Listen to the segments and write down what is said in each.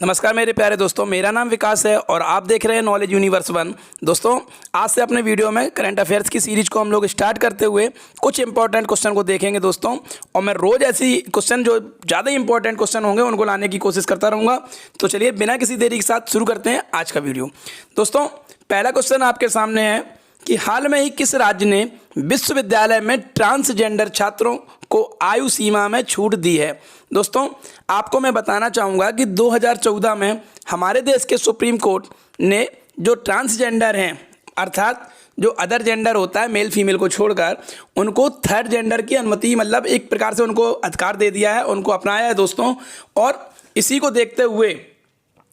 नमस्कार मेरे प्यारे दोस्तों, मेरा नाम विकास है और आप देख रहे हैं नॉलेज यूनिवर्स 1। दोस्तों, आज से अपने वीडियो में करंट अफेयर्स की सीरीज को हम लोग स्टार्ट करते हुए कुछ इंपॉर्टेंट क्वेश्चन को देखेंगे दोस्तों। और मैं रोज़ ऐसी क्वेश्चन जो ज़्यादा इंपॉर्टेंट क्वेश्चन होंगे उनको लाने की कोशिश करता रहूँगा। तो चलिए बिना किसी देरी के साथ शुरू करते हैं आज का वीडियो। दोस्तों, पहला क्वेश्चन आपके सामने है कि हाल में ही किस राज्य ने विश्वविद्यालय में ट्रांसजेंडर छात्रों को आयु सीमा में छूट दी है। दोस्तों, आपको मैं बताना चाहूँगा कि 2014 में हमारे देश के सुप्रीम कोर्ट ने जो ट्रांसजेंडर हैं, अर्थात जो अदर जेंडर होता है मेल फीमेल को छोड़कर, उनको थर्ड जेंडर की अनुमति, मतलब एक प्रकार से उनको अधिकार दे दिया है, उनको अपनाया है दोस्तों। और इसी को देखते हुए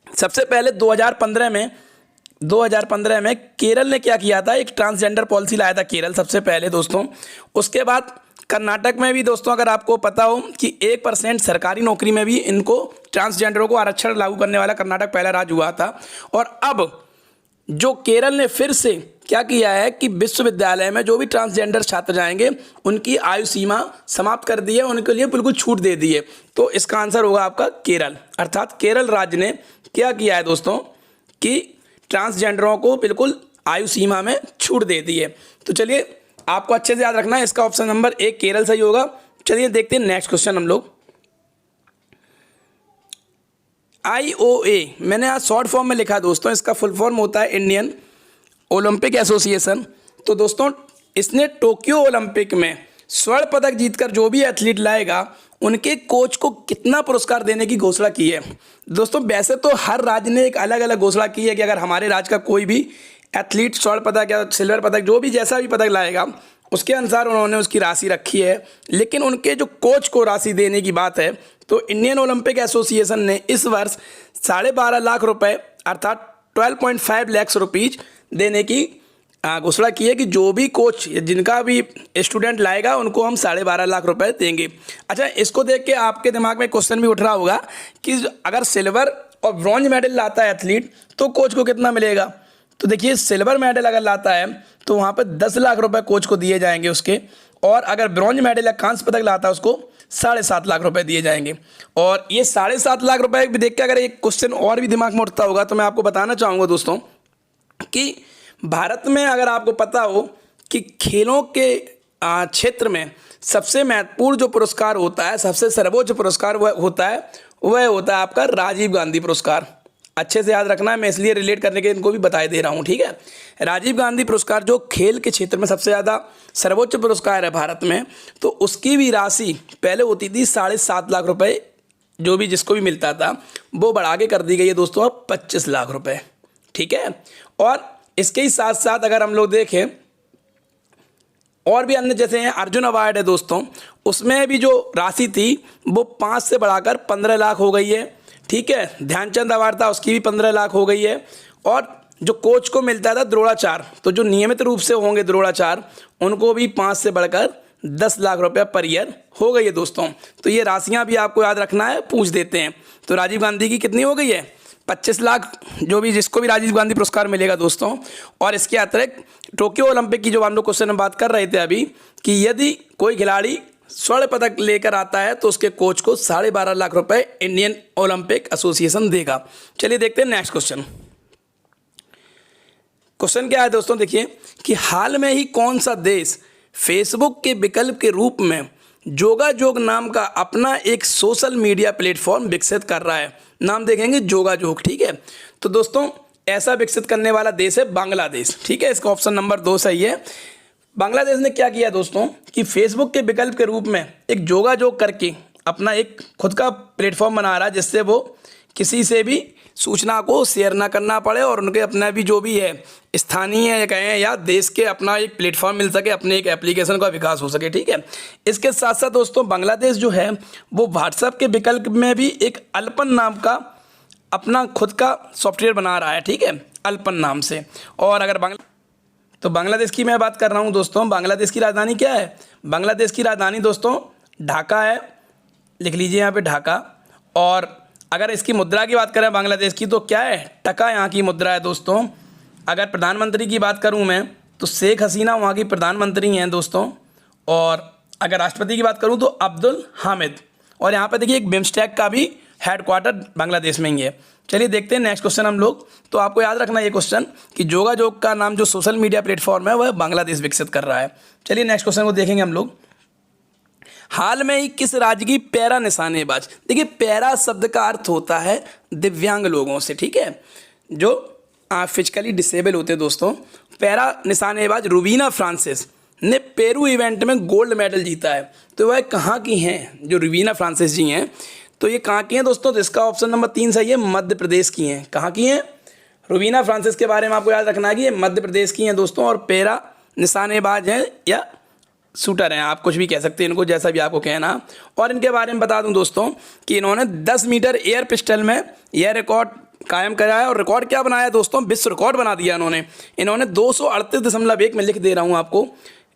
सबसे पहले 2015 में केरल ने क्या किया था, एक ट्रांसजेंडर पॉलिसी लाया था केरल सबसे पहले दोस्तों। उसके बाद कर्नाटक में भी दोस्तों, अगर आपको पता हो कि 1% सरकारी नौकरी में भी इनको ट्रांसजेंडरों को आरक्षण लागू करने वाला कर्नाटक पहला राज्य हुआ था। और अब जो केरल ने फिर से क्या किया है कि विश्वविद्यालय में जो भी ट्रांसजेंडर छात्र जाएंगे उनकी आयु सीमा समाप्त कर दी है, उनके लिए बिल्कुल छूट दे दी है। तो इसका आंसर होगा आपका केरल, अर्थात केरल राज्य ने क्या किया है दोस्तों कि ट्रांसजेंडरों को बिल्कुल आयु सीमा में छूट दे दी है। तो चलिए, आपको अच्छे से याद रखना है, इसका ऑप्शन नंबर 1 केरल सही होगा। चलिए देखते हैं नेक्स्ट क्वेश्चन हम लोग। IOA मैंने आज शॉर्ट फॉर्म में लिखा दोस्तों, इसका फुल फॉर्म होता है इंडियन ओलंपिक एसोसिएशन। तो दोस्तों, इसने टोक्यो ओलंपिक में स्वर्ण पदक जीतकर जो भी एथलीट लाएगा उनके कोच को कितना पुरस्कार देने की घोषणा की है। दोस्तों, वैसे तो हर राज्य ने एक अलग अलग घोषणा की है कि अगर हमारे राज्य का कोई भी एथलीट स्वर्ण पदक या सिल्वर पदक, जो भी जैसा भी पदक लाएगा, उसके अनुसार उन्होंने उसकी राशि रखी है। लेकिन उनके जो कोच को राशि देने की बात है, तो इंडियन ओलंपिक एसोसिएशन ने इस वर्ष 12.5 लाख रुपए, अर्थात 12.5 लाख रुपीज देने की घोषणा की है कि जो भी कोच, जिनका भी स्टूडेंट लाएगा, उनको हम 12.5 लाख रुपए देंगे। अच्छा, इसको देख के आपके दिमाग में क्वेश्चन भी उठ रहा होगा कि अगर सिल्वर और ब्रॉन्ज मेडल लाता है एथलीट तो कोच को कितना मिलेगा। तो देखिए, सिल्वर मेडल अगर लाता है तो वहाँ पर 10 लाख रुपए कोच को दिए जाएंगे उसके, और अगर ब्रॉन्ज मेडल या कांस्य पदक लाता है उसको 7.5 लाख रुपए दिए जाएंगे। और ये 7.5 लाख रुपए भी देख के अगर एक क्वेश्चन और भी दिमाग में उठता होगा तो मैं आपको बताना चाहूँगा दोस्तों कि भारत में अगर आपको पता हो कि खेलों के क्षेत्र में सबसे महत्वपूर्ण जो पुरस्कार होता है, सबसे सर्वोच्च पुरस्कार वह होता है आपका राजीव गांधी पुरस्कार। अच्छे से याद रखना है, मैं इसलिए रिलेट करने के इनको भी बता दे रहा हूँ, ठीक है। राजीव गांधी पुरस्कार जो खेल के क्षेत्र में सबसे ज़्यादा सर्वोच्च पुरस्कार है भारत में, तो उसकी भी राशि पहले होती थी 7.5 लाख रुपए, जो भी जिसको भी मिलता था, वो बढ़ा के कर दी गई है दोस्तों अब 25 लाख रुपए, ठीक है। और इसके ही साथ साथ अगर हम लोग देखें और भी अन्य जैसे हैं, अर्जुन अवार्ड है दोस्तों, उसमें भी जो राशि थी वो 5 से बढ़ाकर 15 लाख हो गई है, ठीक है। ध्यानचंद अवार्ड था, उसकी भी 15 लाख हो गई है। और जो कोच को मिलता था द्रोणाचार्य, तो जो नियमित रूप से होंगे द्रोणाचार्य, उनको भी 5 से बढ़कर 10 लाख रुपये पर ईयर हो गई है दोस्तों। तो ये राशियां भी आपको याद रखना है, पूछ देते हैं। तो राजीव गांधी की कितनी हो गई है, 25 लाख, जो भी जिसको भी राजीव गांधी पुरस्कार मिलेगा दोस्तों। और इसके अतिरिक्त टोक्यो ओलंपिक की जो हम लोग क्वेश्चन में बात कर रहे थे अभी, कि यदि कोई खिलाड़ी स्वर्ण पदक लेकर आता है तो उसके कोच को 12.5 लाख रुपए इंडियन ओलंपिक एसोसिएशन देगा। चलिए देखते हैं नेक्स्ट क्वेश्चन। क्वेश्चन क्या है दोस्तों, देखिए कि हाल में ही कौन सा देश फेसबुक के विकल्प के रूप में जोगाजोग नाम का अपना एक सोशल मीडिया प्लेटफॉर्म विकसित कर रहा है। नाम देखेंगे जोगाजोग, ठीक है। तो दोस्तों, ऐसा विकसित करने वाला देश है बांग्लादेश, ठीक है। इसका ऑप्शन नंबर 2 सही है। बांग्लादेश ने क्या किया दोस्तों कि फेसबुक के विकल्प के रूप में एक जोगाजोग करके अपना एक खुद का प्लेटफॉर्म बना रहा है, जिससे वो किसी से भी सूचना को शेयर ना करना पड़े और उनके अपना भी जो भी है स्थानीय कहें या देश के अपना एक प्लेटफॉर्म मिल सके, अपने एक एप्लीकेशन का विकास हो सके, ठीक है। इसके साथ साथ दोस्तों, बांग्लादेश जो है वो व्हाट्सएप के विकल्प में भी एक अल्पन नाम का अपना खुद का सॉफ्टवेयर बना रहा है, ठीक है, अल्पन नाम से। और अगर बांग्लादेश की मैं बात कर रहा हूँ दोस्तों, बांग्लादेश की राजधानी क्या है, बांग्लादेश की राजधानी दोस्तों ढाका है, लिख लीजिए यहाँ पे ढाका। और अगर इसकी मुद्रा की बात करें बांग्लादेश की, तो क्या है, टका यहाँ की मुद्रा है दोस्तों। अगर प्रधानमंत्री की बात करूँ मैं, तो शेख हसीना वहाँ की प्रधानमंत्री हैं दोस्तों। और अगर राष्ट्रपति की बात करूँ तो अब्दुल हामिद। और यहाँ पे देखिए एक बिम्स्टेक का भी हेडक्वार्टर बांग्लादेश में ही है। चलिए देखते हैं नेक्स्ट क्वेश्चन हम लोग। तो आपको याद रखना ये क्वेश्चन कि जोगाजोग का नाम जो सोशल मीडिया प्लेटफॉर्म है वह बांग्लादेश विकसित कर रहा है। चलिए नेक्स्ट क्वेश्चन को देखेंगे हम लोग। हाल में ही किस राज्य की पैरा निशानेबाज, देखिए पैरा शब्द का अर्थ होता है दिव्यांग लोगों से, ठीक है, जो फिजिकली डिसेबल होते हैं दोस्तों। पैरा निशानेबाज रुबीना फ्रांसिस ने पेरू इवेंट में गोल्ड मेडल जीता है। तो वह कहाँ की हैं जो रुबीना फ्रांसिस जी हैं, तो ये कहाँ की हैं दोस्तों? तो इसका ऑप्शन नंबर 3 सही है, मध्य प्रदेश की हैं। कहाँ की हैं? रुबीना फ्रांसिस के बारे में आपको याद रखना है कि ये मध्य प्रदेश की हैं दोस्तों, और पैरा निशानेबाज हैं या शूटर हैं, आप कुछ भी कह सकते हैं इनको, जैसा भी आपको कहना। और इनके बारे में बता दूं दोस्तों कि इन्होंने 10 मीटर एयर पिस्टल में यह रिकॉर्ड कायम करा है। और रिकॉर्ड क्या बनाया है दोस्तों? विश्व रिकॉर्ड बना दिया इन्होंने 238.1 मैं लिख दे रहा हूं आपको,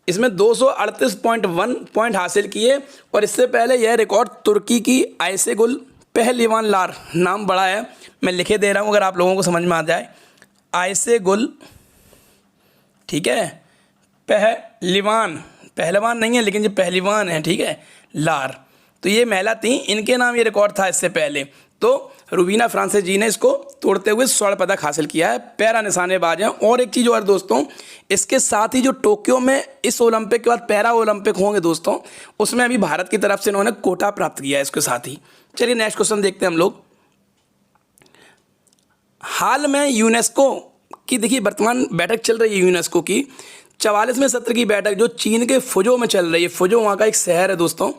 इसमें 238.1 पॉइंट हासिल किए। और इससे पहले यह रिकॉर्ड तुर्की की आयसेगुल पहलवान लार, नाम बड़ा है, मैं लिखे दे रहा हूँ अगर आप लोगों को समझ में आ जाए। आयसेगुल, ठीक है, पहलवान नहीं है लेकिन ये पहलवान है, ठीक है, लार। तो ये महिला थी, इनके नाम ये रिकॉर्ड था इससे पहले। तो रुबीना फ्रांसिस जी ने इसको तोड़ते हुए स्वर्ण पदक हासिल किया है, पैरा निशानेबाज हैं। और एक चीज़ और दोस्तों, इसके साथ ही जो टोक्यो में इस ओलंपिक के बाद पैरा ओलंपिक होंगे दोस्तों, उसमें अभी भारत की तरफ से इन्होंने कोटा प्राप्त किया है इसके साथ ही। चलिए नेक्स्ट क्वेश्चन देखते हैं हम लोग। हाल में यूनेस्को की, देखिए वर्तमान बैठक चल रही है यूनेस्को की 44वें सत्र की बैठक जो चीन के फुजो में चल रही है। फुजो वहाँ का एक शहर है दोस्तों।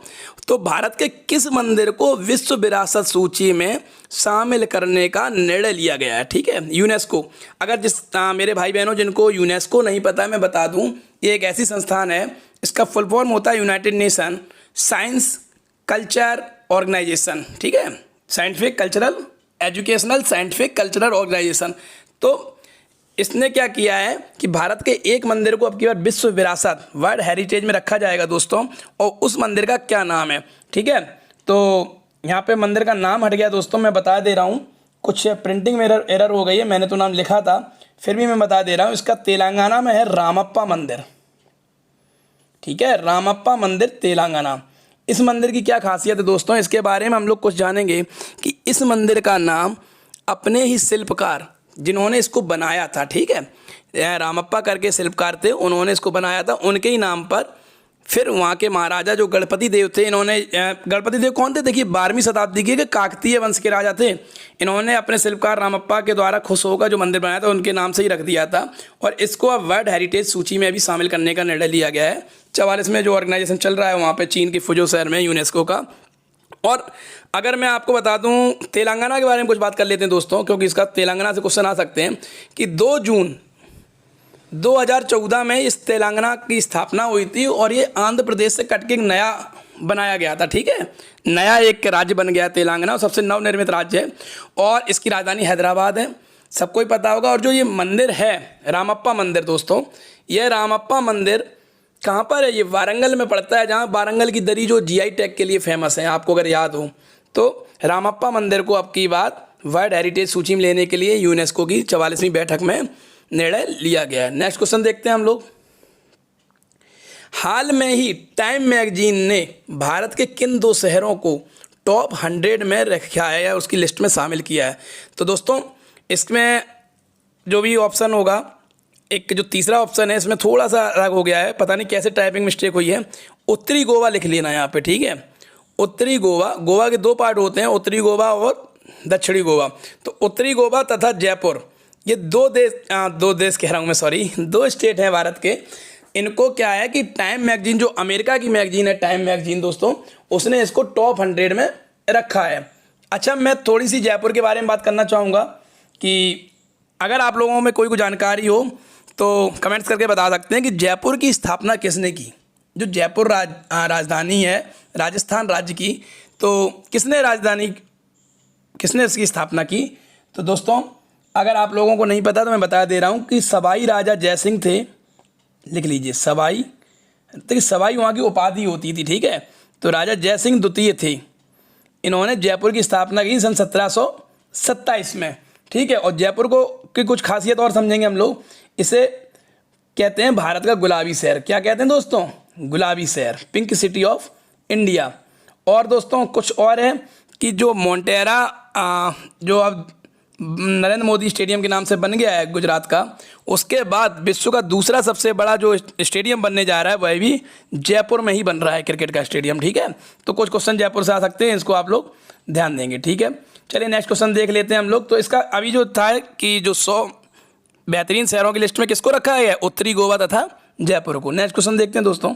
तो भारत के किस मंदिर को विश्व विरासत सूची में शामिल करने का निर्णय लिया गया है, ठीक है, यूनेस्को। अगर मेरे भाई बहनों जिनको यूनेस्को नहीं पता है, मैं बता दूं, ये एक ऐसी संस्थान है, इसका फुल फॉर्म होता है united nation science culture organization, ठीक है, scientific cultural educational scientific cultural organization. तो इसने क्या किया है कि भारत के एक मंदिर को अब की बार विश्व विरासत वर्ल्ड हेरिटेज में रखा जाएगा दोस्तों, और उस मंदिर का क्या नाम है, ठीक है। तो यहाँ पे मंदिर का नाम हट गया दोस्तों, मैं बता दे रहा हूँ, कुछ प्रिंटिंग में एरर हो गई है, मैंने तो नाम लिखा था, फिर भी मैं बता दे रहा हूँ। इसका तेलंगाना में है रामप्पा मंदिर, ठीक है, रामप्पा मंदिर तेलंगाना। इस मंदिर की क्या खासियत है दोस्तों, इसके बारे में हम लोग कुछ जानेंगे कि इस मंदिर का नाम अपने ही शिल्पकार जिन्होंने इसको बनाया था, ठीक है, रामप्पा करके शिल्पकार थे, उन्होंने इसको बनाया था, उनके ही नाम पर फिर वहाँ के महाराजा जो गणपति देव थे, इन्होंने गणपति देव कौन थे? देखिए 12वीं शताब्दी के काकतीय वंश के राजा थे। इन्होंने अपने शिल्पकार रामप्पा के द्वारा खुश होकर जो मंदिर बनाया था उनके नाम से ही रख दिया था, और इसको अब वर्ल्ड हेरिटेज सूची में भी शामिल करने का निर्णय लिया गया है। 44 में जो ऑर्गेनाइजेशन चल रहा है वहाँ पर चीन के फुजो शहर में यूनेस्को का। और अगर मैं आपको बता दूं तेलंगाना के बारे में कुछ बात कर लेते हैं दोस्तों, क्योंकि इसका तेलंगाना से क्वेश्चन आ सकते हैं कि 2 जून 2014 में इस तेलंगाना की स्थापना हुई थी, और ये आंध्र प्रदेश से कट के एक नया बनाया गया था, ठीक है, नया एक राज्य बन गया तेलंगाना, और सबसे नवनिर्मित राज्य है, और इसकी राजधानी हैदराबाद है, सबको ही पता होगा। और जो ये मंदिर है रामप्पा मंदिर दोस्तों, यह रामप्पा मंदिर कहाँ पर है? ये वारंगल में पड़ता है, जहाँ वारंगल की दरी जो जीआई टैग के लिए फेमस है, आपको अगर याद हो तो। रामप्पा मंदिर को अब की बात वर्ल्ड हेरिटेज सूची में लेने के लिए यूनेस्को की 44वीं बैठक में निर्णय लिया गया है। नेक्स्ट क्वेश्चन देखते हैं हम लोग। हाल में ही टाइम मैगजीन ने भारत के किन 2 शहरों को टॉप 100 में रखा है या उसकी लिस्ट में शामिल किया है? तो दोस्तों इसमें जो भी ऑप्शन होगा, एक जो तीसरा ऑप्शन है इसमें थोड़ा सा अलग हो गया है, पता नहीं कैसे टाइपिंग मिस्टेक हुई है। उत्तरी गोवा लिख लेना यहाँ पे, ठीक है, उत्तरी गोवा। गोवा के 2 पार्ट होते हैं, उत्तरी गोवा और दक्षिणी गोवा। तो उत्तरी गोवा तथा जयपुर, ये 2 देश कह रहा हूँ मैं, सॉरी, 2 स्टेट हैं भारत के। इनको क्या है कि टाइम मैगजीन, जो अमेरिका की मैगजीन है टाइम मैगजीन दोस्तों, उसने इसको टॉप 100 में रखा है। अच्छा, मैं थोड़ी सी जयपुर के बारे में बात करना चाहूँगा कि अगर आप लोगों में कोई जानकारी हो तो कमेंट्स करके बता सकते हैं कि जयपुर की स्थापना किसने की। जो जयपुर राजधानी है राजस्थान राज्य की, तो किसने इसकी स्थापना की? तो दोस्तों अगर आप लोगों को नहीं पता तो मैं बता दे रहा हूँ कि सवाई राजा जयसिंह थे, लिख लीजिए सवाई, तो सवाई वहाँ की उपाधि होती थी, ठीक है। तो राजा जयसिंह द्वितीय थे, इन्होंने जयपुर की स्थापना की सन 1727 में, ठीक है। और जयपुर को की कुछ खासियत और समझेंगे हम लोग। इसे कहते हैं भारत का गुलाबी शहर। क्या कहते हैं दोस्तों? गुलाबी शहर, पिंक सिटी ऑफ इंडिया। और दोस्तों कुछ और है कि जो मोटेरा जो अब नरेंद्र मोदी स्टेडियम के नाम से बन गया है गुजरात का, उसके बाद विश्व का दूसरा सबसे बड़ा जो स्टेडियम बनने जा रहा है वह भी जयपुर में ही बन रहा है, क्रिकेट का स्टेडियम। ठीक है, तो कुछ क्वेश्चन जयपुर से आ सकते हैं, इसको आप लोग ध्यान देंगे। ठीक है, चलिए नेक्स्ट क्वेश्चन देख लेते हैं हम लोग। तो इसका अभी जो था कि जो 100 बेहतरीन शहरों की लिस्ट में किसको रखा है, उत्तरी गोवा तथा जयपुर को। नेक्स्ट क्वेश्चन देखते हैं दोस्तों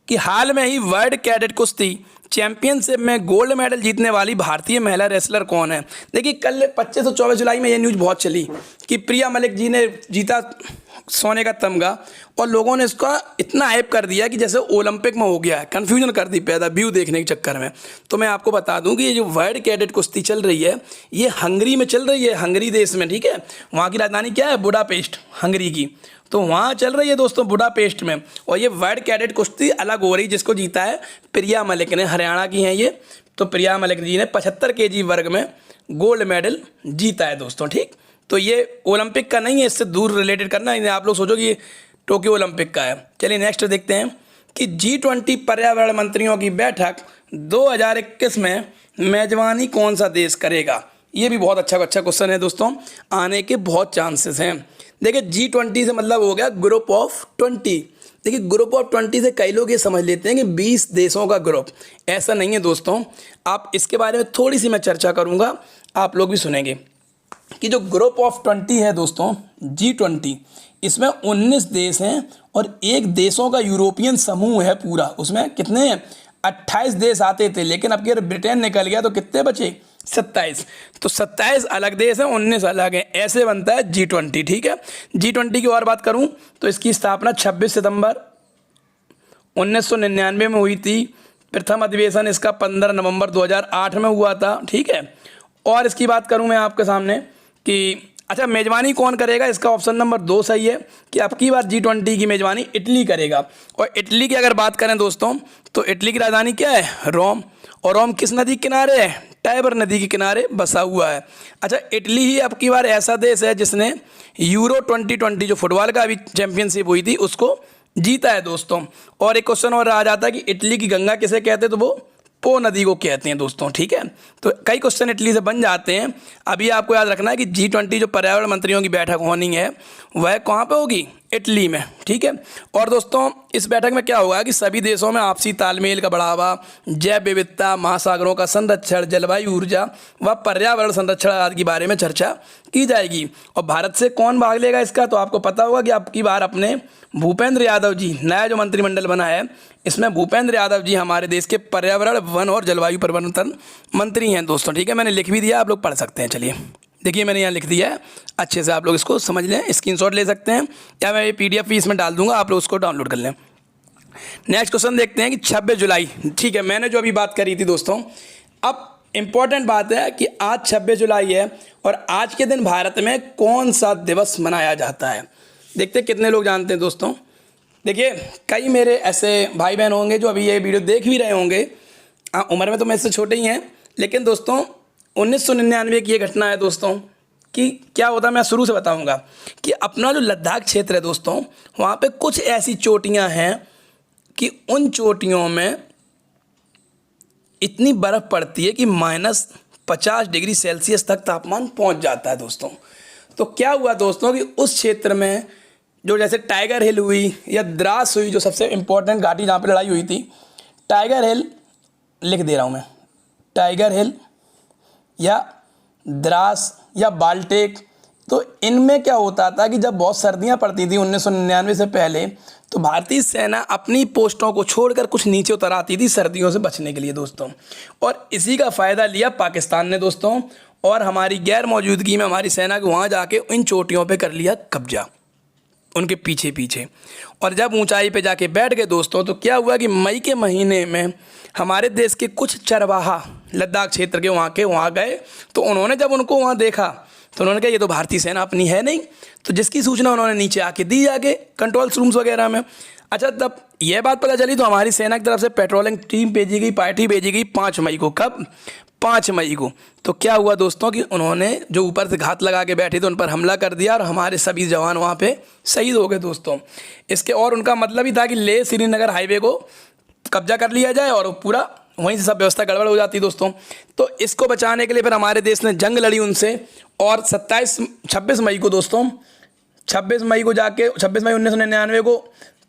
कि हाल में ही वर्ल्ड कैडेट कुश्ती चैंपियनशिप में गोल्ड मेडल जीतने वाली भारतीय महिला रेसलर कौन है। देखिए कल 25 और 24 जुलाई में ये न्यूज़ बहुत चली कि प्रिया मलिक जी ने जीता सोने का तमगा, और लोगों ने इसका इतना हाइप कर दिया कि जैसे ओलंपिक में हो गया है, कन्फ्यूजन कर दी पैदा व्यू देखने के चक्कर में। तो मैं आपको बता दूं कि ये जो वर्ल्ड कैडेट कुश्ती चल रही है ये हंगरी में चल रही है, हंगरी देश में। ठीक है, वहाँ की राजधानी क्या है, बुडापेस्ट, हंगरी की। तो वहाँ चल रही है दोस्तों बुडापेस्ट में, और ये वर्ल्ड कैडेट कुश्ती अलग हो रही, जिसको जीता है प्रिया मलिक ने, हरियाणा की हैं ये। तो प्रिया मलिक जी ने 75 kg वर्ग में गोल्ड मेडल जीता है दोस्तों। ठीक, तो ये ओलंपिक का नहीं है, इससे दूर रिलेटेड करना है, आप लोग सोचो कि ये टोक्यो ओलंपिक का है। चलिए नेक्स्ट देखते हैं कि G20 पर्यावरण मंत्रियों की बैठक 2021 में मेजबानी कौन सा देश करेगा। ये भी बहुत अच्छा क्वेश्चन है दोस्तों, आने के बहुत चांसेस हैं। देखिए G20 से मतलब हो गया ग्रुप ऑफ 20। देखिए ग्रुप ऑफ 20 से कई लोग ये समझ लेते हैं कि 20 देशों का ग्रुप, ऐसा नहीं है दोस्तों। आप इसके बारे में थोड़ी सी मैं चर्चा करूँगा, आप लोग भी सुनेंगे कि जो ग्रुप ऑफ 20 है दोस्तों G20, इसमें 19 देश हैं और एक देशों का यूरोपियन समूह है पूरा। उसमें कितने हैं, 28 देश आते थे, लेकिन अब अगर ब्रिटेन निकल गया तो कितने बचे, 27। तो 27 अलग देश हैं, 19 अलग हैं, ऐसे बनता है G20। ठीक है, G20 की और बात करूं तो इसकी स्थापना 26 सितंबर 1999 में हुई थी। प्रथम अधिवेशन इसका 15 नवंबर 2008 में हुआ था। ठीक है, और इसकी बात करूं मैं आपके सामने कि अच्छा मेज़बानी कौन करेगा, इसका ऑप्शन नंबर 2 सही है कि अब की बार G20 की मेज़बानी इटली करेगा। और इटली की अगर बात करें दोस्तों तो इटली की राजधानी क्या है, रोम। और रोम किस नदी के किनारे है, टाइबर नदी के किनारे बसा हुआ है। अच्छा इटली ही अब की बार ऐसा देश है जिसने यूरो 2020 जो फुटबॉल का अभी चैंपियनशिप हुई थी उसको जीता है दोस्तों। और एक क्वेश्चन और आ जाता है कि इटली की गंगा किसे कहते हैं, तो वो पो नदी को कहते हैं दोस्तों। ठीक है, तो कई क्वेश्चन इटली से बन जाते हैं। अभी आपको याद रखना है कि G20 जो पर्यावरण मंत्रियों की बैठक होनी है वह कहाँ पे होगी, इटली में। ठीक है, और दोस्तों इस बैठक में क्या होगा कि सभी देशों में आपसी तालमेल का बढ़ावा, जैव विविधता, महासागरों का संरक्षण, जलवायु ऊर्जा व पर्यावरण संरक्षण आदि के बारे में चर्चा की जाएगी। और भारत से कौन भाग लेगा इसका, तो आपको पता होगा कि आपकी बार अपने भूपेंद्र यादव जी, नया जो मंत्रिमंडल बना है इसमें भूपेंद्र यादव जी हमारे देश के पर्यावरण, वन और जलवायु परिवर्तन मंत्री हैं दोस्तों। ठीक है, मैंने लिख भी दिया, आप लोग पढ़ सकते हैं। चलिए देखिए मैंने यहाँ लिख दिया है, अच्छे से आप लोग इसको समझ लें, स्क्रीनशॉट ले सकते हैं या मैं ये PDF भी इसमें डाल दूंगा, आप लोग उसको डाउनलोड कर लें। नेक्स्ट क्वेश्चन देखते हैं कि 26 जुलाई, ठीक है मैंने जो अभी बात करी थी दोस्तों, अब इम्पॉर्टेंट बात है कि आज 26 जुलाई है और आज के दिन भारत में कौन सा दिवस मनाया जाता है। देखते हैं कितने लोग जानते हैं दोस्तों। देखिए कई मेरे ऐसे भाई बहन होंगे जो अभी ये वीडियो देख भी रहे होंगे, उम्र में तो मेरे से छोटे ही हैं, लेकिन दोस्तों 1999 की ये घटना है दोस्तों कि क्या होता है मैं शुरू से बताऊंगा कि अपना जो लद्दाख क्षेत्र है दोस्तों, वहाँ पे कुछ ऐसी चोटियाँ हैं कि उन चोटियों में इतनी बर्फ़ पड़ती है कि -50 डिग्री सेल्सियस तक तापमान पहुँच जाता है दोस्तों। तो क्या हुआ दोस्तों कि उस क्षेत्र में जो जैसे टाइगर हिल हुई या द्रास हुई, जो सबसे इम्पोर्टेंट घाटी जहाँ पे लड़ाई हुई थी, टाइगर हिल लिख दे रहा हूँ मैं, टाइगर हिल या द्रास या बाल्टिक। तो इनमें क्या होता था कि जब बहुत सर्दियाँ पड़ती थी 1999 से पहले, तो भारतीय सेना अपनी पोस्टों को छोड़कर कुछ नीचे उतर आती थी सर्दियों से बचने के लिए दोस्तों। और इसी का फ़ायदा लिया पाकिस्तान ने दोस्तों, और हमारी गैर मौजूदगी में हमारी सेना को वहाँ जाके इन चोटियों पे कर लिया कब्जा, उनके पीछे पीछे। और जब ऊंचाई पे जाके बैठ गए दोस्तों, तो क्या हुआ कि मई के महीने में हमारे देश के कुछ चरवाहा लद्दाख क्षेत्र के वहाँ गए, तो उन्होंने जब उनको वहाँ देखा तो उन्होंने कहा ये तो भारतीय सेना अपनी है नहीं, तो जिसकी सूचना उन्होंने नीचे आके दी जाके कंट्रोल रूम्स वगैरह में। अच्छा तब यह बात पता चली तो हमारी सेना की तरफ से पेट्रोलिंग टीम भेजी गई, पार्टी भेजी गई 5 मई को। कब, 5 मई को। तो क्या हुआ दोस्तों कि उन्होंने जो ऊपर से घात लगा के बैठे थे उन पर हमला कर दिया और हमारे सभी जवान वहाँ पे शहीद हो गए दोस्तों। इसके और उनका मतलब ही था कि लेह श्रीनगर हाईवे को कब्जा कर लिया जाए और पूरा वहीं से सब व्यवस्था गड़बड़ हो जाती दोस्तों। तो इसको बचाने के लिए फिर हमारे देश ने जंग लड़ी उनसे, और 26 मई को दोस्तों, 26 मई 1999 को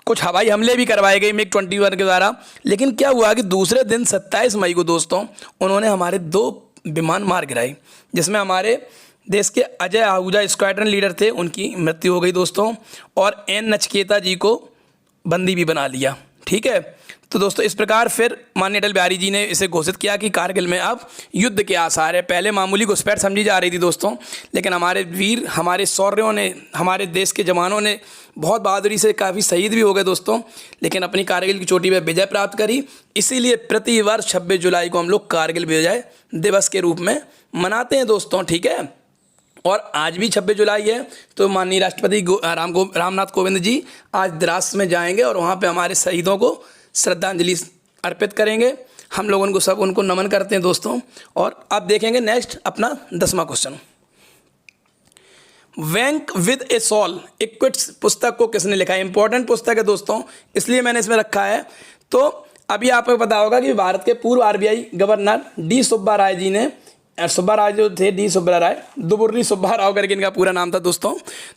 कुछ हवाई हमले भी करवाए गए MiG-21 के द्वारा। लेकिन क्या हुआ कि दूसरे दिन 27 मई को दोस्तों उन्होंने हमारे 2 विमान मार गिराए, जिसमें हमारे देश के अजय आहूजा स्क्वाड्रन लीडर थे, उनकी मृत्यु हो गई दोस्तों, और एन नचिकेता जी को बंदी भी बना लिया। ठीक है, तो दोस्तों इस प्रकार फिर माननीय अटल बिहारी जी ने इसे घोषित किया कि कारगिल में अब युद्ध के आसार है। पहले मामूली घुसपैठ समझी जा रही थी दोस्तों, लेकिन हमारे वीर, हमारे शौर्यों ने, हमारे देश के जवानों ने बहुत बहादुरी से काफ़ी शहीद भी हो गए दोस्तों, लेकिन अपनी कारगिल की चोटी पर विजय प्राप्त करी। इसीलिए प्रति वर्ष 26 जुलाई को हम लोग कारगिल विजय दिवस के रूप में मनाते हैं दोस्तों। ठीक है, और आज भी 26 जुलाई है, तो माननीय राष्ट्रपति रामनाथ कोविंद जी आज द्रास में जाएंगे और वहाँ पे हमारे शहीदों को श्रद्धांजलि अर्पित करेंगे। हम लोग उनको नमन करते हैं दोस्तों। और अब देखेंगे नेक्स्ट अपना 10वां क्वेश्चन, वैंक विद ए सॉल इक्विट्स पुस्तक को किसने लिखा है? इंपॉर्टेंट पुस्तक है दोस्तों, इसलिए मैंने इसमें रखा है। तो अभी आपको पता होगा कि भारत के पूर्व RBI governor D Subba Rai ji ने, सुब्बा राय जो थे, डी सुब्बा राय, दुबुर्री सुब्बा राव करके इनका पूरा नाम था दोस्तों।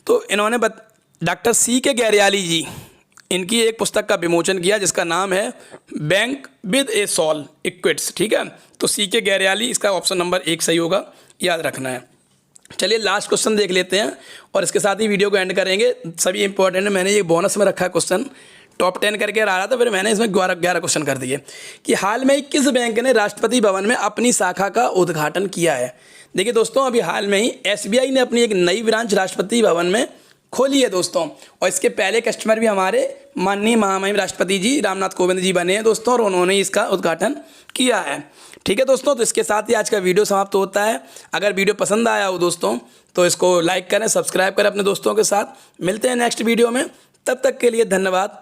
तो इन्होंने डॉक्टर C.K. गैरियाली जी, इनकी एक पुस्तक का विमोचन किया जिसका नाम है बैंक विद ए सॉल इक्विट्स। ठीक है, तो C.K. गैरियाली, इसका ऑप्शन नंबर 1 सही होगा, याद रखना है। चलिए लास्ट क्वेश्चन देख लेते हैं और इसके साथ ही वीडियो को एंड करेंगे। सभी इंपॉर्टेंट है, मैंने ये बोनस में रखा है क्वेश्चन, टॉप 10 करके रहा था, फिर मैंने इसमें 11 क्वेश्चन कर दिए कि हाल में ही किस बैंक ने राष्ट्रपति भवन में अपनी शाखा का उद्घाटन किया है? देखिए दोस्तों, अभी हाल में ही SBI ने अपनी एक नई ब्रांच राष्ट्रपति भवन में खोली है दोस्तों, और इसके पहले कस्टमर भी हमारे माननीय महामहिम राष्ट्रपति जी रामनाथ कोविंद जी बने हैं दोस्तों, और उन्होंने इसका उद्घाटन किया है। ठीक है दोस्तों, तो इसके साथ ही आज का वीडियो समाप्त होता है। अगर वीडियो पसंद आया हो दोस्तों तो इसको लाइक करें, सब्सक्राइब करें अपने दोस्तों के साथ। मिलते हैं नेक्स्ट वीडियो में, तब तक के लिए धन्यवाद।